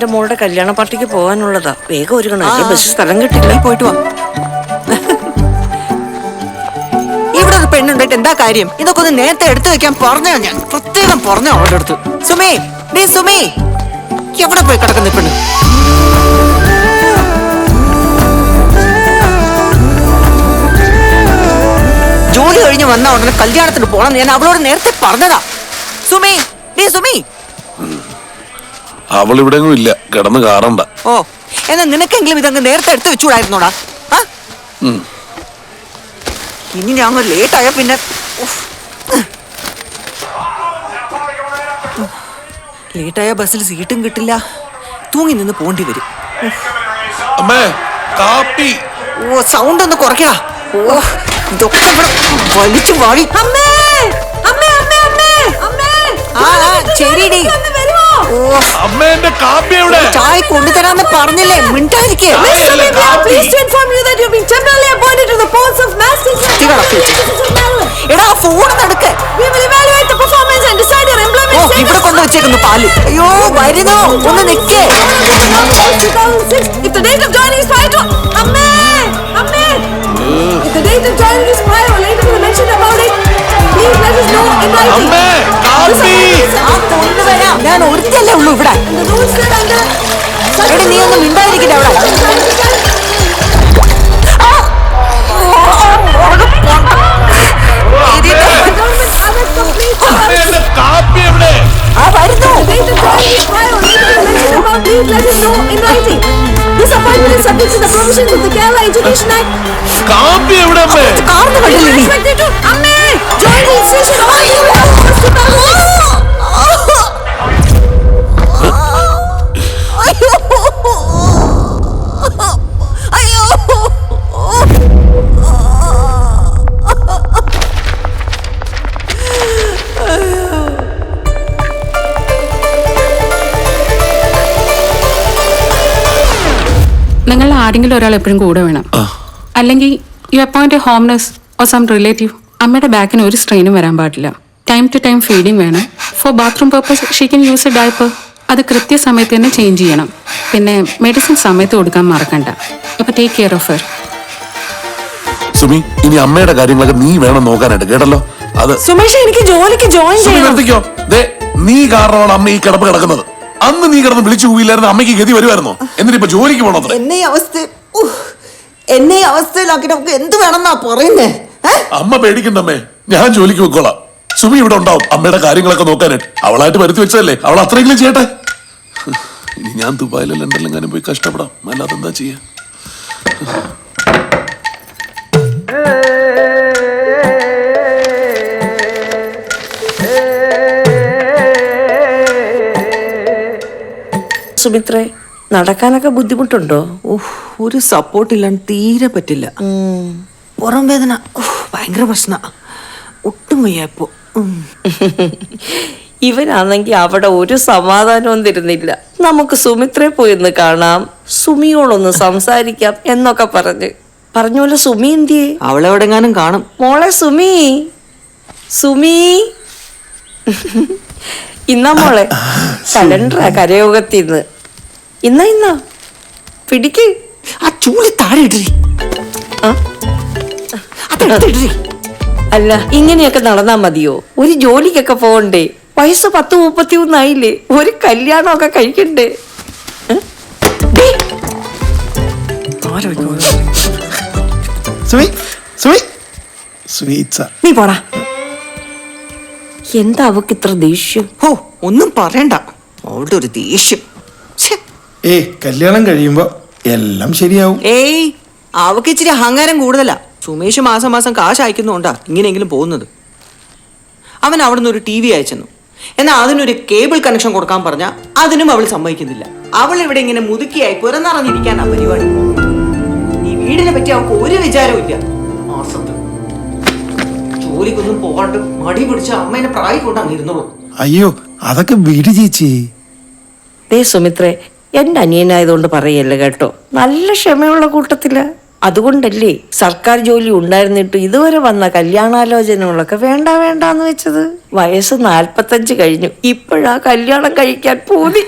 എന്റെ മോളുടെ കല്യാണ പാർട്ടിക്ക് പോകാനുള്ളതാ. വേഗം ഒരുങ്ങണം, ബസ് സ്ഥലം കിട്ടില്ല. പോയിട്ട് വാ. ഇവിടെ ഒരു പെണ്ണുണ്ടായിട്ട് എന്താ കാര്യം? ഇതൊക്കെ ഒന്ന് നേരത്തെ എടുത്തു വെക്കാൻ പറഞ്ഞോ, ഞാൻ പ്രത്യേകം പറഞ്ഞോ അവളുടെ അടുത്ത്. സുമി, സുമി, എവിടെ പോയി കിടക്കുന്ന പെണ്ണ്? ജോലി കഴിഞ്ഞ് വന്ന ഉടനെ കല്യാണത്തിന് പോണം ഞാൻ അവളോട് നേരത്തെ പറഞ്ഞതാ. സുമി, സുമി. അവളിവിടെ ഇല്ല, കിടന്ന് കാണണ്ട. ഓ, എന്നാ നിനക്കെങ്കിലും ഇതങ്ങ് നേരത്തെ എടുത്ത് വെച്ചുകൂടായിരുന്നോടാ? ഇനി ഞാൻ ലേറ്റ് ആയ പിന്നെ ലേറ്റായ ബസ്സിൽ സീറ്റും കിട്ടില്ല, തൂങ്ങി നിന്ന് പോണ്ടി വരും. ഓ, സൗണ്ട് ഒന്ന് കുറയ്ക്കടാ. ഓ, ഇതൊക്കെ വലിച്ചു വാടി. ശരിടി. ചായ കൊണ്ടുതരാന്ന് പറഞ്ഞില്ലേ, മിണ്ടായിരിക്കേ. എടാ, ഫോൺ നടക്ക്. ഇവിടെ കൊണ്ടുവച്ചേക്കുന്നു പാല്. അയ്യോ, വരുന്നു, ഒന്ന് നിക്കേ. ഞാൻ ഒരുത്തല്ലേ ഉള്ളൂ ഇവിടെ. എടി, നീ ഒന്നും മിണ്ടായിരിക്കില്ല അവിടെ. നിങ്ങൾ ആരെങ്കിലും ഒരാൾ എപ്പോഴും കൂടെ വേണം, അല്ലെങ്കിൽ you appoint a home nurse or some relative. അമ്മയുടെ ബാക്കിന് ഒരു സ്ട്രെയിനും വരാൻ പാടില്ല. ടൈം ടു ടൈം ഫീഡിങ് വേണം. For bathroom purpose she can use a diaper. അത് കൃത്യസമയത്ത് തന്നെ ചേഞ്ച് ചെയ്യണം. പിന്നെ മെഡിസിൻ സമയത്ത് കൊടുക്കാൻ മറക്കണ്ട. അപ്പൊ take care of her. Sumi, ഇനി അമ്മയുടെ കാര്യങ്ങളൊക്കെ നീ വേണം നോക്കാനായിട്ട്, കേട്ടല്ലോ? അത് സുമേഷ്, എനിക്ക് ജോലിക്ക് ജോയിൻ ചെയ്യണം. നീ കാരണമാണ് അമ്മ ഈ കിടപ്പ് കിടക്കുന്നത്. അന്ന് നീ കിടന്ന് വിളിച്ചു പോയില്ലായിരുന്നു, അമ്മയ്ക്ക് ഗതി വരുമായിരുന്നോ? എന്നിട്ട് ഇപ്പൊ ജോലിക്ക് പോണത്? എന്നെ അവസ്ഥയിലാക്കി നമുക്ക് എന്ത് വേണമെന്നാ പറയുന്നേ? അമ്മ പേടിക്കണ്ടമ്മേ, ഞാൻ ജോലിക്ക് വെക്കോളാം. സുമി ഇവിടെ ഉണ്ടാവും അമ്മയുടെ കാര്യങ്ങളൊക്കെ നോക്കാനായിട്ട്. അവളായിട്ട് വരുത്തി വെച്ചതല്ലേ, അവൾ അത്രയെങ്കിലും ചെയ്യട്ടെ. ഇനി ഞാൻ ദുബായിലോ ലണ്ടനിലെങ്ങാനും പോയി കഷ്ടപ്പെടാം, അല്ലാതെ എന്താ ചെയ്യാ? സുമിത്രേ, നടക്കാനൊക്കെ ബുദ്ധിമുട്ടുണ്ടോ? ഒരു സപ്പോർട്ട് ഇല്ലാണ്ട് തീരെ പറ്റില്ല. പുറം വേദന ഭയങ്കര പ്രശ്ന, ഒട്ടും വയ്യപ്പോ. ഇവനാണെങ്കിൽ അവിടെ ഒരു സമാധാനവും തരുന്നില്ല. നമുക്ക് സുമിത്രയെ പോയിന്ന് കാണാം, സുമിയോടൊന്ന് സംസാരിക്കാം എന്നൊക്കെ പറഞ്ഞോലെ. സുമി എന്തിയേ? അവളെവിടെങ്ങാനും കാണും. മോളെ സുമി, സുമി. ഇന്നാ മോളെ കലണ്ടറാ കരയോഗത്തിന്ന്. ഇന്നാ പിടിക്ക്. ആ ചൂളി താഴെ ഇടറി. അല്ല, ഇങ്ങനെയൊക്കെ നടന്നാ മതിയോ? ഒരു ജോലിക്കൊക്കെ പോകണ്ടേ? വയസ്സ് 10-31 ആയില്ലേ? ഒരു കല്യാണമൊക്കെ കഴിക്കണ്ടേ? നീ പോടാ. എന്താ അവക്ക് ഇത്ര ദേഷ്യം? ഓ, ഒന്നും പറയണ്ട, അവളുടെ ഒരു ദേഷ്യം. കല്യാണം കഴിയുമ്പോ എല്ലാം ശരിയാവും. അവക്ക് ഇച്ചിരി അഹങ്കാരം കൂടുതലാ. സുമേഷ് മാസം മാസം കാശ് അയക്കുന്നുണ്ടാ ഇങ്ങനെയെങ്കിലും പോകുന്നത്. അവൻ അവിടുന്ന് ഒരു TV അയച്ചെന്നു. എന്നാൽ അതിനൊരു കേബിൾ കണക്ഷൻ കൊടുക്കാൻ പറഞ്ഞാൽ അതിനും അവൾ സമ്മതിക്കുന്നില്ല. അവൾ ഇവിടെ ഇങ്ങനെ മുതുക്കിയായി പുറന്നറിഞ്ഞിരിക്കാനാ പരിപാടി. ഈ വീടിനെ പറ്റി അവൾക്ക് ഒരു വിചാരവും ഇല്ല. മാസത്ത് ജോലിക്കൊന്നും പോകാണ്ട് മടി പിടിച്ച അമ്മേനെ പ്രായം കൊണ്ടാണ് ഇരുന്നോളൂ. അയ്യോ, അതൊക്കെ വീട് ചേച്ചി. സുമിത്രേ, എന്റെ അനിയനായതുകൊണ്ട് പറയല്ലേ കേട്ടോ, നല്ല ക്ഷമയുള്ള കൂട്ടത്തില. അതുകൊണ്ടല്ലേ സർക്കാർ ജോലി ഉണ്ടായിരുന്നിട്ട് ഇതുവരെ വന്ന കല്യാണാലോചനകളൊക്കെ വേണ്ടാന്ന് വെച്ചത്. വയസ്സ് 45 കഴിഞ്ഞു, ഇപ്പോഴാ കല്യാണം കഴിക്കാൻ പോയി.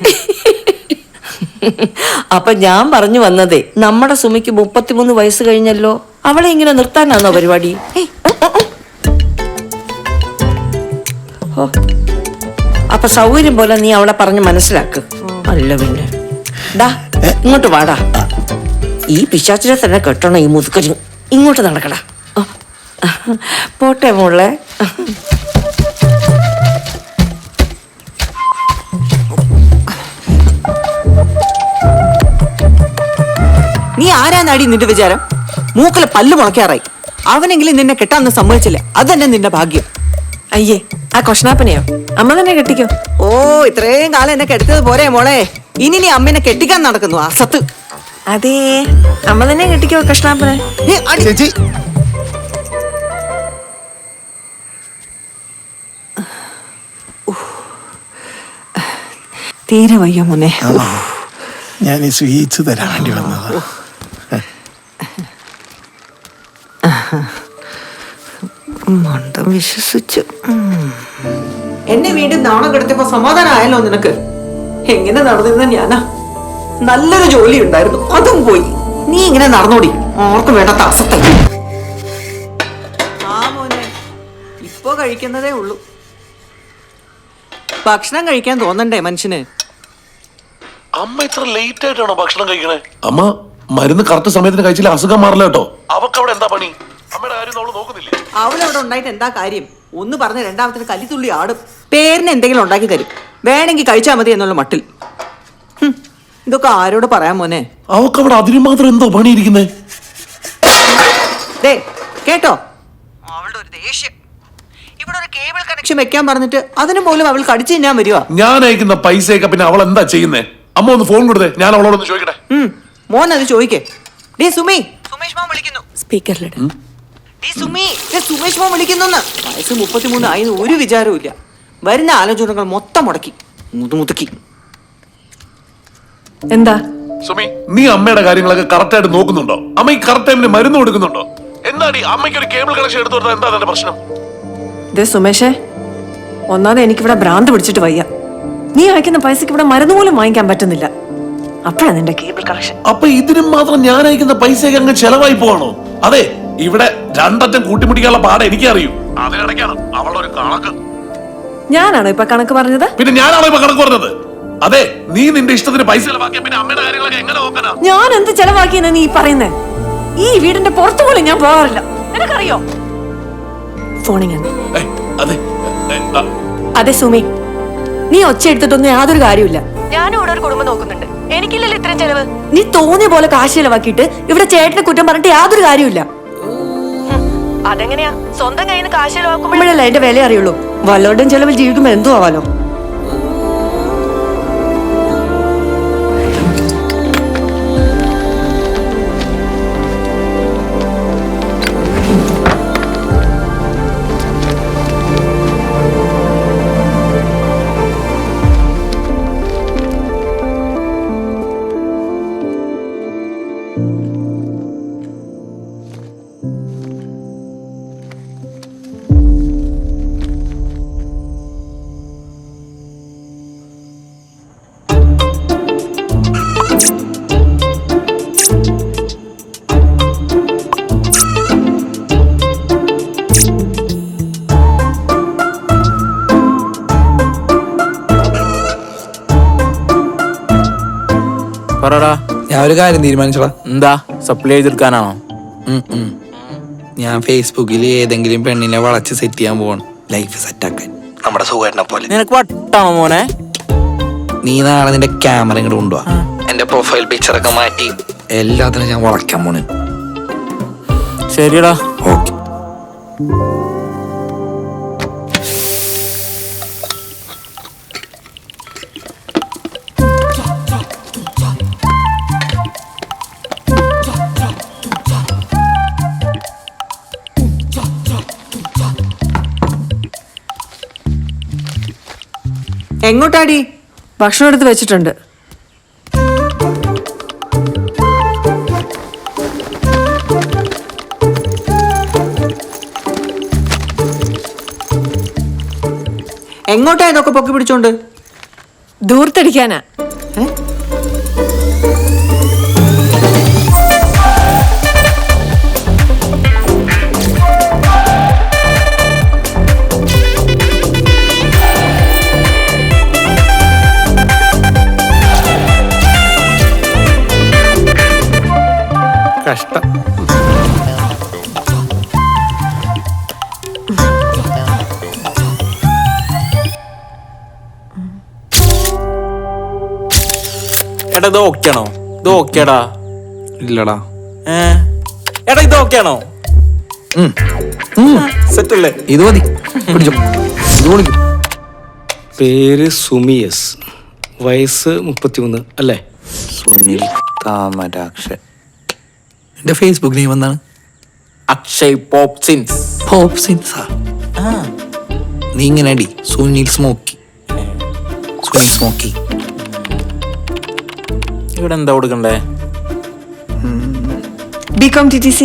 അപ്പൊ ഞാൻ പറഞ്ഞു വന്നതേ, നമ്മുടെ സുമിക്ക് 33 വയസ്സ് കഴിഞ്ഞല്ലോ, അവളെ ഇങ്ങനെ നിർത്താനാണോ പരിപാടി? ഓ, അപ്പൊ സൗകര്യം പോലെ നീ അവളെ പറഞ്ഞ് മനസ്സിലാക്ക്. അല്ല പിന്നെ ഡാ ഇങ്ങോട്ട് വാടാ. ഈ പിശാച്ചിനെ തന്നെ കെട്ടണം ഈ മുതുക്കന്. ഇങ്ങോട്ട് നടക്കടാ. പോട്ടെ മോളെ. നീ ആരാന്നാടി നിന്റെ വിചാരം? മൂക്കിലെ പല്ല് മുളയ്ക്കാറായി. അവനെങ്കിലും നിന്നെ കെട്ടാന്ന് സമ്മതിച്ചില്ല, അത് തന്നെ നിന്റെ ഭാഗ്യം. അയ്യേ, ആ കൊഷ്ണാപ്പനെയോ? അമ്മ തന്നെ കെട്ടിക്കോ. ഓ, ഇത്രയും കാലം എന്നെ കെടുത്തത് പോരെ മോളെ. ഇനി നീ അമ്മേനെ കെട്ടിക്കാൻ നടക്കുന്നു അസത്ത്. അതേ, അമ്മ തന്നെ കെട്ടിക്കോ കഷ്ണാപ്പനെ. ചേച്ചി തീരെ വയ്യ മോനെ. ഞാൻ ഈ സ്വീറ്റ്സ് തരാൻ വേണ്ടി വന്നതാ. മണ്ടം വിശ്വസിച്ചു. എന്നെ വീണ്ടും നാണം കെടുത്തിയപ്പോ സമാധാനമായല്ലോ നിനക്ക്? എങ്ങനെ നടന്നിരുന്ന ഞാനാ? നല്ലൊരു ജോലി ഉണ്ടായിരുന്നു, അതും പോയി. നീ ഇങ്ങനെ നടന്നോടി, ആർക്കും വേണ്ടാത്ത അസത്തെ. ആ മോനെ, ഇപ്പൊ കഴിക്കുന്നതേ ഉള്ളൂ. ഭക്ഷണം കഴിക്കാൻ തോന്നണ്ടേ മനുഷ്യന്? അമ്മ ഇത്ര ലേറ്റ് ആയിട്ടാണോ ഭക്ഷണം കഴിക്കണേ? അമ്മ മരുന്ന് കറക്റ്റ് സമയത്തിന് കഴിച്ചില്ല, അസുഖം മാറില്ല കേട്ടോ. അവക്ക് അവിടെ എന്താ പണി? അമ്മയുടെ കാര്യം അവള് നോക്കുന്നില്ലേ? അവളവിടെ ഉണ്ടായിട്ട് എന്താ കാര്യം? ഒന്ന് പറഞ്ഞ് രണ്ടാമത്തിന് കലിത്തുള്ളി ആടും. പേരിന് എന്തെങ്കിലും ഉണ്ടാക്കി തരും, വേണമെങ്കിൽ കഴിച്ചാൽ മതി എന്നുള്ള മട്ടിൽ. ഇതൊക്കെ ആരോട് പറയാൻ മോനെ? അവക്ക് അവിടെ അതിന് മാത്രം എന്തോ പണിയിരിക്കുന്നേ? ദേ കേട്ടോ, അവളുടെ ഒരു ദേഷ്യം. ഇവിടെ ഒരു കേബിൾ കണക്ഷൻ വെക്കാൻ പറഞ്ഞിട്ട് അതിന് പോലും അവൾ കടിച്ചു തിന്നാൻ വരുവാ. ഞാൻ അയക്കുന്ന പൈസയൊക്കെ പിന്നെ അവൾ എന്താ ചെയ്യുന്നേ? അമ്മ ഒന്ന് ഫോൺ കൊടുത്തേ, ഞാൻ അവളോടൊന്ന് ചോദിക്കട്ടെ. മോൻ അത് ചോദിക്കേ. ഡേ സുമി, സുമേഷ് മോൻ വിളിക്കുന്നു. സ്പീക്കറിലിട. ഡേ സുമി, സുമേഷ് മോൻ വിളിക്കുന്നു. വയസ്സ് 33 ആയെന്ന് ഒരു വിചാരവും ഇല്ല. വരുന്ന ആലോചനകൾ മൊത്തം മുടക്കി മുതുക്കി. എന്താ? സുമി, നീ അമ്മയുടെ കാര്യങ്ങളൊക്കെ കറക്റ്റ് ആയിട്ട് നോക്കുന്നുണ്ടോ? അമ്മ ഈ കറക്റ്റ് ടൈമിന് മരുന്ന് കൊടുക്കുന്നുണ്ടോ? എന്താടി അമ്മയ്ക്ക് ഒരു കേബിൾ കണക്ഷൻ എടുത്തു കൊടുത്താൽ എന്താ അതിന്റെ പ്രശ്നം? ദേ സുമേഷേ, ഒന്നാമത് എനിക്കിവിടെ ഭ്രാന്ത് പിടിച്ചിട്ട് വയ്യ. നീ അയക്കുന്ന പൈസക്ക് ഇവിടെ മരുന്ന് പോലും വാങ്ങിക്കാൻ പറ്റുന്നില്ല. അപ്പഴാ നിന്റെ കേബിൾ കണക്ഷൻ. അപ്പൊ ഇതിനും മാത്രം ഞാൻ അയക്കുന്ന പൈസയൊക്കെ അങ്ങ് ചെലവായി പോവാണോ? അതെ, ഇവിടെ രണ്ടറ്റം കൂട്ടിമുട്ടിക്കാനുള്ള പാടെ എനിക്കറിയൂ. അതിനിടയ്ക്കാണ് അവളുടെ ഒരു കണക്ക്. ഞാനാണോ ഇപ്പൊ കണക്ക് പറഞ്ഞത്? പിന്നെ ഞാനാണോ ഇപ്പൊ കണക്ക് പറഞ്ഞത്? അതെ, നീ നിന്റെ ഇഷ്ടത്തിന് പൈസ ചെലവാക്കിയ പിന്നെ അമ്മയുടെ കാര്യങ്ങളൊക്കെ എങ്ങനെ നോക്കാനാ? ഞാൻ എന്ത് ചെലവാക്കിയെന്ന് നീ പറയുന്നേ? ഈ വീടിന്റെ പുറത്തു പോലും ഞാൻ പോകാറില്ല, നിനക്കറിയോ? ഫോണിങ് അതെ, അതെ സുമി, നീ ഒച്ച എടുത്തിട്ടൊന്നും യാതൊരു കാര്യമില്ല. ഞാനും ഇവിടെ ഒരു കുടുംബം നോക്കുന്നുണ്ട്, എനിക്കില്ലല്ലോ ഇത്രയും ചെലവ്. നീ തോന്നിയ പോലെ കാശ് ചെലവാക്കിയിട്ട് ഇവിടെ ചേട്ടനെ കുറ്റം പറഞ്ഞിട്ട് യാതൊരു കാര്യമില്ല. അതെങ്ങനെയാ? സ്വന്തം കയ്യിൽ നിന്ന് കാശ് ചെലവാക്കുമ്പോഴല്ലേ അതിന്റെ വില അറിയുള്ളൂ. വല്ലവരുടെയും ചെലവിൽ ജീവിക്കുമ്പോ എന്തോ ആവാലോ. ഞാൻ ഒരു കാര്യം തീരുമാനിച്ചോളാം. എന്താ? സപ്ലൈ ചെയ്തെടുക്കാനാണോ? ഞാൻ ഫേസ്ബുക്കിൽ ഏതെങ്കിലും പെണ്ണിനെ വളച്ച് സെറ്റ് ചെയ്യാൻ പോവാണ്, ലൈഫ് സെറ്റാക്കാൻ. നമ്മുടെ സുഖേട്ടനെ പോലെ. നിനക്ക് വട്ടാണോ മോനെ? നീ നാളെ നിന്റെ ക്യാമറ ഇങ്ങോട്ട് കൊണ്ടുപോവാ. എന്റെ പ്രൊഫൈൽ പിക്ചറൊക്കെ മാറ്റി എല്ലാത്തിനും ഞാൻ വളയ്ക്കാൻ പോണേ. ശരിയടാ. ഓക്കെ. എങ്ങോട്ടാടി? ഭക്ഷണം എടുത്ത് വെച്ചിട്ടുണ്ട്. എങ്ങോട്ടാ ഇതൊക്കെ പൊക്കി പിടിച്ചോണ്ട്? ദൂർത്തടിക്കാനാ. കഷ്ടം. എടാ ഇത് ഓക്കെ ആണോ? ഇത് ഓക്കേടാ? ഇല്ലടാ. എടാ ഇത് ഓക്കെ ആണോ? സെറ്റ് അല്ലേ? ഇത് മതി, പിടിച്ചോ. ഇത് വിളിക്കും. പേര് സുമിയസ്, വയസ്സ് 33 അല്ലേ? സുനിൽ താമരാക്ഷൻ. എന്റെ ഫേസ്ബുക്ക് നെയിം എന്താണ്? അക്ഷയ് പോപ്സിൻസ്. പോപ്സിൻസാ? നീ ഇങ്ങനെ അടി, സുനിൽ സ്മോക്കി. സുനിൽ സ്മോക്കി. ഇവിടെ എന്താ കൊടുക്കണ്ടേ? BCom TTC.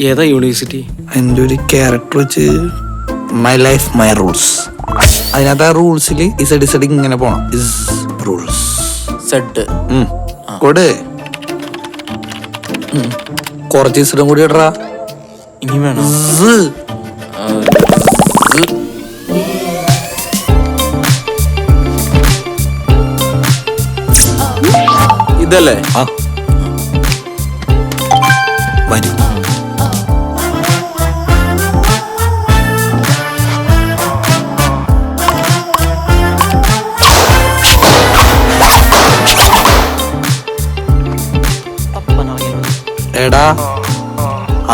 ഏതാ യൂണിവേഴ്സിറ്റി? എൻ്റെ ഒരു ക്യാരക്ടർ വെച്ച് മൈ ലൈഫ് മൈ റൂൾസ്. അതിനകത്ത് ആ റൂൾസിൽ ഇസഡ് ഇങ്ങനെ പോണം. Is rules. സെഡ്. കൊട്. കുറച്ച് ഇസഡും കൂടി ഇടറാ. ഇനി വേണോ? ഇതല്ലേ? ആ വരും. എടാ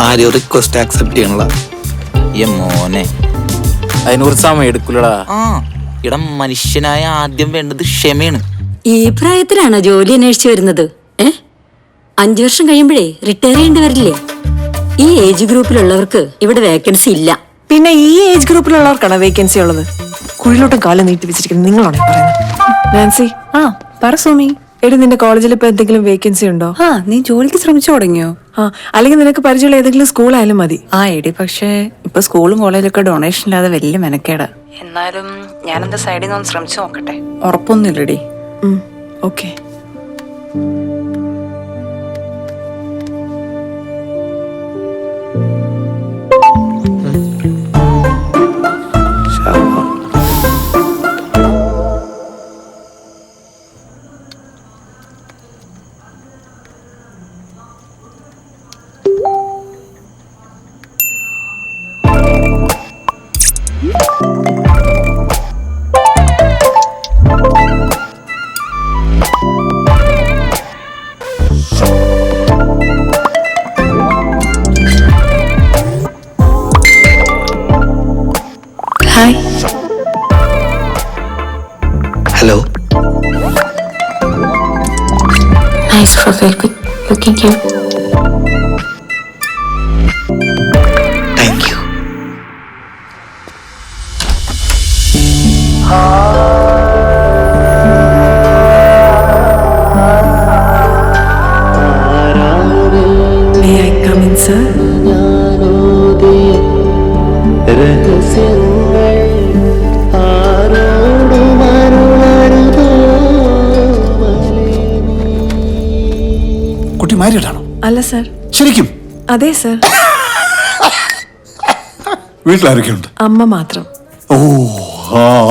ആരും റിക്വസ്റ്റ് ആക്സെപ്റ്റ് ചെയ്യണല്ല. മോനെ അതിന് കുറച്ച് സമയം എടുക്കൂലടാ. ഇട മനുഷ്യനായ ആദ്യം വേണ്ടത് ക്ഷമയാണ്. ഈ പ്രായത്തിലാണോ ജോലി അന്വേഷിച്ചു വരുന്നത്? 5 വർഷം കഴിയുമ്പോഴേ റിട്ടയർ ചെയ്യേണ്ടി വരില്ലേ? ഈ ഏജ് ഗ്രൂപ്പിലുള്ളവർക്ക് ഇവിടെ വേക്കൻസി ഇല്ല. പിന്നെ ഈ ഏജ് ഗ്രൂപ്പിലുള്ളവർക്കാണ് വേക്കൻസി ഉള്ളത്. കുഴിലോട്ടും കാലം നീട്ടി വെച്ചിരിക്കുന്നത് നിങ്ങളാണ് ഈ പറയുന്നത്. നാൻസി, പറ സുമി. എടി നിന്റെ കോളേജിൽ ഇപ്പൊ എന്തെങ്കിലും വേക്കൻസി ഉണ്ടോ? നീ ജോലിക്ക് ശ്രമിച്ചു തുടങ്ങിയോ? അല്ലെങ്കിൽ നിനക്ക് പരിചയമുള്ള ഏതെങ്കിലും സ്കൂളായാലും മതി. എടി പക്ഷേ ഇപ്പൊ സ്കൂളും കോളേജൊക്കെ ഡൊണേഷൻ ഇല്ലാതെ വലിയ മെനക്കേടാ. എന്നാലും ഞാനെന്താ സൈഡിൽ നിന്ന് ശ്രമിച്ചു നോക്കട്ടെ. ഉറപ്പൊന്നുമില്ലടി. Okay. Hi. Hello. Nice profile, good looking you. Thank you. May I come in, sir? കുട്ടി മാരീഡാണോ? അല്ല സർ. ശരിക്കും? അതെ സർ. വീട്ടിലാരൊക്കെയുണ്ട്? അമ്മ മാത്രം. ഓ,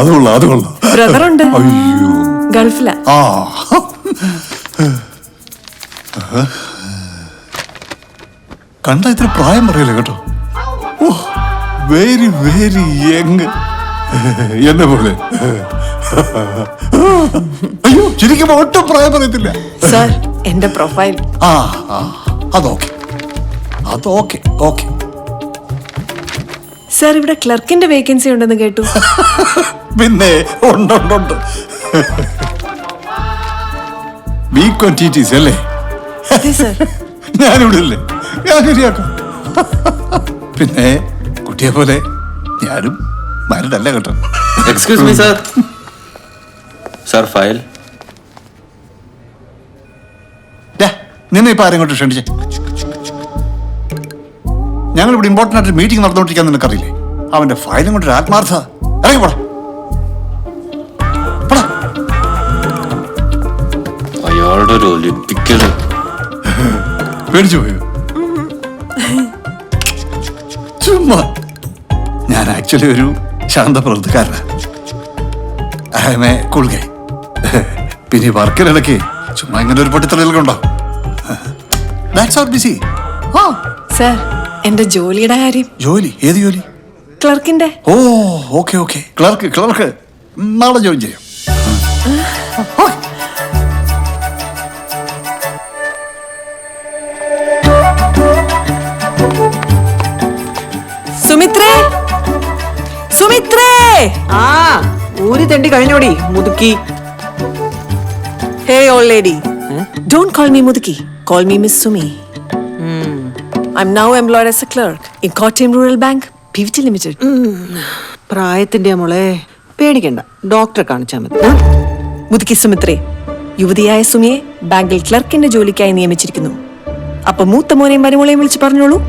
അത് കൊള്ളാം, അത് കൊള്ളാം. ബ്രദറുണ്ട്, അയ്യോ, ഗൾഫിലാ. കണ്ട ഇത്ര പ്രായം പറയല്ലേ കേട്ടോ. ഓ, വെരി വെരി യങ്. എന്നെ പോലെ. അയ്യോ, ശരിക്കും ഒട്ടും പ്രായം പറയത്തില്ല. സർ, എന്റെ പ്രൊഫൈൽ. അതോക്കെ, അതോക്കെ, ഓക്കെ. സർ, ഇവിടെ ക്ലർക്കിന്റെ വേക്കൻസി ഉണ്ടെന്ന് കേട്ടു. പിന്നെ ഉണ്ട്. ബികോം TTC അല്ലേ? അതെ സർ. ഞാനിവിടെ ഇല്ലേ? ഞാൻ ശരിയാക്കാം. പിന്നെ കുട്ടിയെ പോലെ ഞാനും മാരിഡല്ല കേട്ടോ. Excuse me sir. Sir file. നിന്നെ ഇപ്പൊ ആരെങ്കിലും ക്ഷണിച്ചേ? ഞങ്ങൾ ഇവിടെ ഇമ്പോർട്ടൻ്റ് ആയിട്ട് മീറ്റിംഗ് നടന്നുകൊണ്ടിരിക്കാൻ നിനക്കറിയില്ലേ? അവന്റെ ഫയലും കൊണ്ട് ആത്മാർത്ഥ. ഇറങ്ങി പോടാ. അയാളുടെ ഒരു ഒലിപ്പിക്കല്. പേടിച്ചു പോയോ? ചുമ്മാ. ഞാൻ ആക്ച്വലി ഒരു ശാന്തപ്രവൃത്തിക്കാരനാണ്. I'm a cool guy. പിന്നെ വർക്കിനിടയ്ക്ക് ചുമ്മാ ഇങ്ങനെ ഒരു പൊട്ടിത്തെളികളൊക്കെ ഉണ്ടാവും. That's our busy. ഓ സർ, എന്റെ ജോലിയുടെ കാര്യം. ജോലി? ഏത് ജോലി? ക്ലർക്കിന്റെ. ഓ ഓക്കെ ഓക്കെ. ക്ലർക്ക് നാളെ ജോയിൻ ചെയ്യാം. സുമിത്രേ, സുമിത്രേ. ആ ഊരി തെണ്ടി കഴിഞ്ഞോടി മുതുക്കി. Hey old lady, don't call me Muduki. Call me Miss Sumi. I'm now employed as a clerk in Kottayam Rural Bank, PVT Limited. പ്രായത്തിന്റെ മോളെ പേടിക്കണ്ട, ഡോക്ടറെ കാണിച്ചാൽ മതി. മുതുക്കി സുമിത്രേ, യുവതിയായ സുമിയെ ബാങ്കിൽ ക്ലർക്കിന്റെ ജോലിക്കായി നിയമിച്ചിരിക്കുന്നു. അപ്പൊ മൂത്ത മോനെയും മരുമോളെയും വിളിച്ച് പറഞ്ഞോളൂ.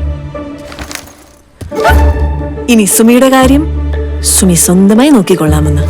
ഇനി സുമിയുടെ കാര്യം സുമി സ്വന്തമായി നോക്കിക്കൊള്ളാമെന്ന്.